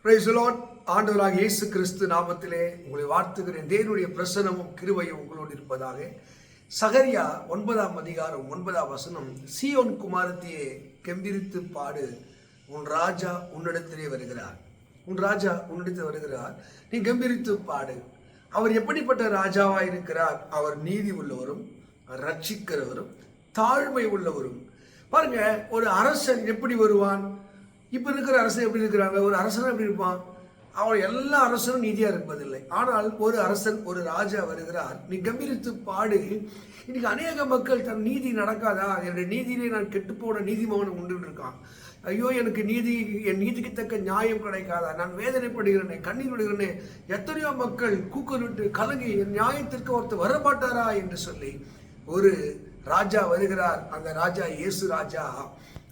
Praise the Lord. ஆண்டவராகிய இயேசு கிறிஸ்து நாமத்திலே உங்களை வாழ்த்துகிறேன். தேவனுடைய பிரசன்னமும் கிருபையும் உங்களோடு இருப்பதாக. சகரியா 9ஆம் அதிகாரம் 9ஆம் வசனம், சீயோன் குமாரத்தியே கெம்பீரித்து பாடு, உன் ராஜா உன்னிடத்திலே வருகிறார். உன் ராஜா உன்னிடத்தில் வருகிறார், நீ கெம்பீரித்து பாடு. அவர் எப்படிப்பட்ட ராஜாவாக இருக்கிறார்? அவர் நீதி உள்ளவரும் ரட்சிக்கிறவரும் தாழ்மை உள்ளவரும். பாருங்க, ஒரு அரசன் எப்படி வருவான்? இப்போ இருக்கிற அரசன் எப்படி இருக்கிறாங்க? ஒரு அரசன் எப்படி இருப்பான்? அவன் எல்லா அரசனும் நீதியாக இருப்பதில்லை. ஆனால் ஒரு அரசன், ஒரு ராஜா வருகிறார், நீ கம்பீரித்து பாடு. இன்னைக்கு அநேக மக்கள் தன் நீதி நடக்காதா, என்னுடைய நீதியிலே நான் கெட்டுப்போன நீதிமகன் உண்டு இருக்கான். ஐயோ, எனக்கு நீதி, என் நீதிக்கு தக்க நியாயம் கிடைக்காதா, நான் வேதனைப்படுகிறேனே, கண்ணீர் விடுகிறேனே. எத்தனையோ மக்கள் கூக்குரலிட்டு கலங்கி என் நியாயத்திற்கு ஒருத்தர் வரமாட்டாரா என்று சொல்லி ஒரு ராஜா வருகிறார். அந்த ராஜா இயேசு ராஜா.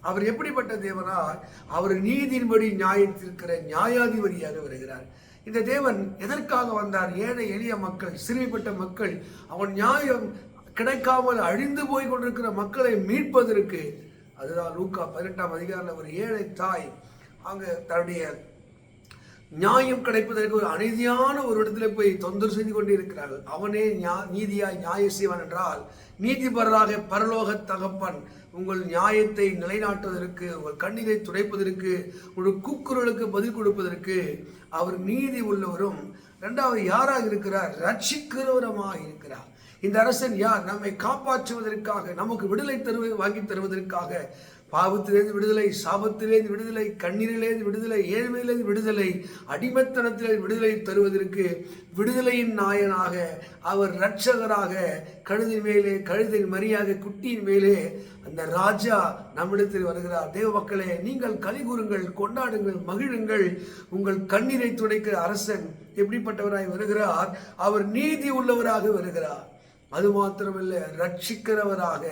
அவர் எப்படிப்பட்ட தேவனார்? அவர் நீதியின்படி நியாயத்திற்கிற நியாயாதிபதியாக வருகிறார். இந்த தேவன் எதற்காக வந்தார்? ஏழை எளிய மக்கள், சிறுமைப்பட்ட மக்கள், அவன் நியாயம் கிடைக்காமல் அழிந்து போய் கொண்டிருக்கிற மக்களை மீட்பதற்கு. அதுதான் லூக்கா 18ஆம் அதிகாரத்தில் ஒரு ஏழை தாய் அங்கே தன்னுடைய நியாயம் கிடைப்பதற்கு ஒரு அநீதியான ஒரு இடத்துல போய் தொந்தரவு செய்து கொண்டே இருக்கிறார்கள். அவனே நீதியாய் நியாய செய்வான் என்றால், நீதிபரராக பரலோக தகப்பன் உங்கள் நியாயத்தை நிலைநாட்டுவதற்கு, உங்கள் கண்ணீரை துடைப்பதற்கு, உங்கள் கூக்குரலுக்கு பதில் கொடுப்பதற்கு அவர் நீதி உள்ளவரும். இரண்டாவது யாராக இருக்கிறார்? ரட்சிக்கிறவரமாக இருக்கிறார். இந்த அரசன் யார்? நம்மை காப்பாற்றுவதற்காக, நமக்கு விடுதலை வாங்கி தருவதற்காக. பாவத்திலேருந்து விடுதலை, சாபத்திலேருந்து விடுதலை, கண்ணீரிலேருந்து விடுதலை, ஏழ்மையிலேருந்து விடுதலை, அடிமைத்தனத்திலேருந்து விடுதலை தருவதற்கு விடுதலையின் நாயனாக, அவர் இரட்சகராக, கழுதின் மேலே, கழுதின் மரியாக, குட்டியின் மேலே அந்த ராஜா நம்மிடத்தில் வருகிறார். தேவ மக்களே, நீங்கள் கலிகூறுங்கள், கொண்டாடுங்கள், மகிழுங்கள். உங்கள் கண்ணீரை துடைக்கிற அரசன் எப்படிப்பட்டவராய் வருகிறார்? அவர் நீதி உள்ளவராக வருகிறார். அது மாத்திரமல்ல, ரட்சிக்கிறவராக.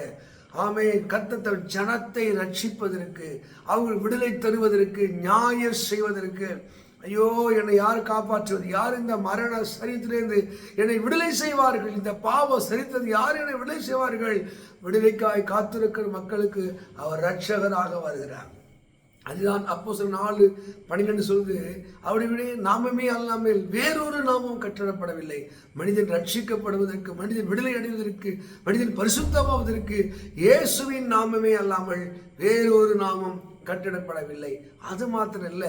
ஆமென். கர்த்தர் ஜனத்தை ரட்சிப்பதற்கு, அவங்க விடுதலை தருவதற்கு, நியாயம் செய்வதற்கு. ஐயோ, என்னை யார் காப்பாற்றுவது? யார் இந்த மரண சரித்திலிருந்து என்னை விடுதலை செய்வார்கள்? இந்த பாவ சரித்திரத்தை யார் என்னை விடுதலை செய்வார்கள்? விடுதலைக்காய் காத்திருக்கிற மக்களுக்கு அவர் ரட்சகராக வருகிறார். அதுதான் அப்போஸ்தலர் 4:12 சொல்லுது, அப்படி விட நாமமே அல்லாமல் வேறொரு நாமம் கட்டளப்படவில்லை. மனிதன் ரட்சிக்கப்படுவதற்கு, மனிதன் விடுதலை அடைவதற்கு, மனிதன் பரிசுத்தமாவதற்கு இயேசுவின் நாமமே அல்லாமல் வேறொரு நாமம் கட்டிடப்படவில்லை. அது மாத்திரம் இல்ல,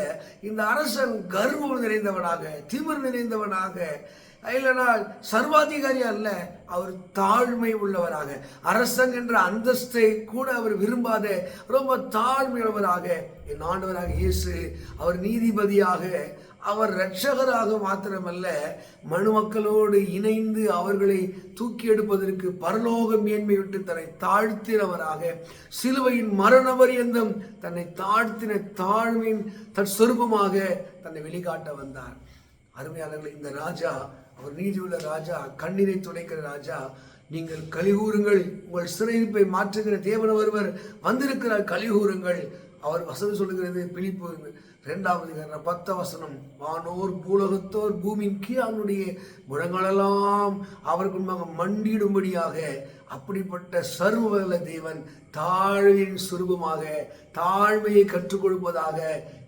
இந்த அரசன் கர்வம் நிறைந்தவனாக, திமிர் நிறைந்தவனாக, இல்லைனா சர்வாதிகாரியா அல்ல, அவர் தாழ்மை உள்ளவராக, அரசன் என்ற அந்தஸ்தை கூட அவர் விரும்பாத ரொம்ப தாழ்மையுள்ளவராக என் ஆண்டவராக இயேசு அவர் நீதிபதியாக, அவர் இரட்சகராக மாத்திரமல்ல, மனுமக்களோடு இணைந்து அவர்களை தூக்கி எடுப்பதற்கு பரலோக மேன்மை விட்டு தன்னை தாழ்த்தினவராக, சிலுவையின் மரண பரியந்தம் தன்னை தாழ்த்தின தாழ்மையின் தற்சொரூபமாக தன்னை வெளிக்காட்ட வந்தார். அருமையாளர்கள், இந்த ராஜா அவர் நீதி உள்ள ராஜா, கண்ணீரை துடைக்கிற ராஜா. நீங்கள் கலிகூறுங்கள், உங்கள் சிறையிருப்பை மாற்றுகிற தேவன் ஒருவர் வந்திருக்கிறார், கலிகூறுங்கள். அவர் வசனம் சொல்லுகிறது, பிலிப்பு 2ஆம் 10 வசனம், வானோர் பூலோகத்தோர் பூமியின் கீழானுடைய முழங்களெல்லாம் அவருக்கு முன்பாக மண்டிடும்படியாக. அப்படிப்பட்ட சர்வவல்ல தேவன் தாழ்வின் சுரூபமாக, தாழ்மையை கற்றுக் கொடுப்பதாக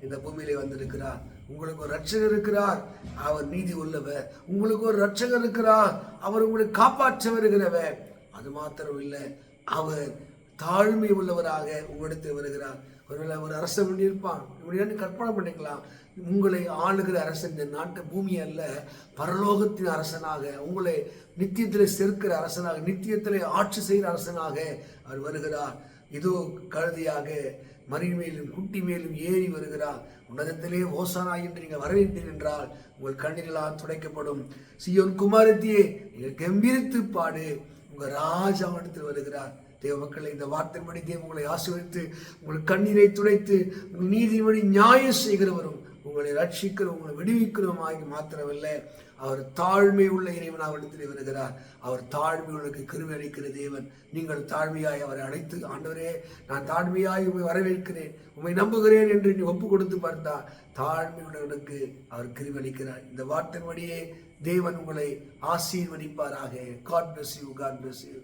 இந்த பூமியிலே வந்திருக்கிறார். உங்களுக்கு ஒரு ரட்சகர் இருக்கிறார், அவர் நீதி உள்ளவர். உங்களுக்கு ஒரு ரட்சகர் இருக்கிறார், அவர் உங்களை காப்பாற்ற வருகிறவர். அது மாத்திரம் இல்லை, அவர் தாழ்மை உள்ளவராக உங்களிடத்தில் வருகிறார். ஒருவேளை ஒரு அரசன் இருப்பான், இப்படி கற்பனை பண்ணிக்கலாம். உங்களை ஆளுகிற அரசன் இந்த நாட்டு பூமி அல்ல, பரலோகத்தின் அரசனாக, உங்களை நித்தியத்தில் சேர்க்கிற அரசனாக, நித்தியத்தில் ஆட்சி செய்கிற அரசனாக அவர் வருகிறார். இதோ கழுதியாக, மரி மேலும் குட்டி மேலும் ஏறி வருகிறார். உன்னதத்திலே ஓசானா என்று நீங்கள் வரவேற்பீர்கள் என்றால் உங்கள் கண்ணீரெல்லாம் துடைக்கப்படும். சீயோன் குமாரத்தியே, நீங்கள் கம்பீரித்து பாடு, உங்கள் ராஜாவிடத்தில் வருகிறார். தேவ மக்களை, இந்த வார்த்தைப்படி தேவ உங்களை ஆசீர்வதித்து, உங்கள் கண்ணீரை துடைத்து, உங்கள் நீதிபடி நியாயம் செய்கிறவரும், உங்களை ரட்சிக்கிற, உங்களை விடுவிக்கிறவமாகி மாத்திரமல்ல, அவர் தாழ்மை உள்ள இறைவனாக இடத்திலே வருகிறார். அவர் தாழ்மையுள்ளக்கு கிருபை அளிக்கிற தேவன். நீங்கள் தாழ்மையாய் அவரை அழைத்து, ஆண்டவரே, நான் தாழ்மையாய் உண்மை வரவேற்கிறேன், உண்மை நம்புகிறேன் என்று நீ ஒப்பு கொடுத்து பார்த்தா, தாழ்மையுள்ளவனுக்கு அவர் கிருபை அளிக்கிறார். இந்த வார்த்தையின்படியே தேவன் உங்களை ஆசீர்வதிப்பாராக. God bless you. God bless you.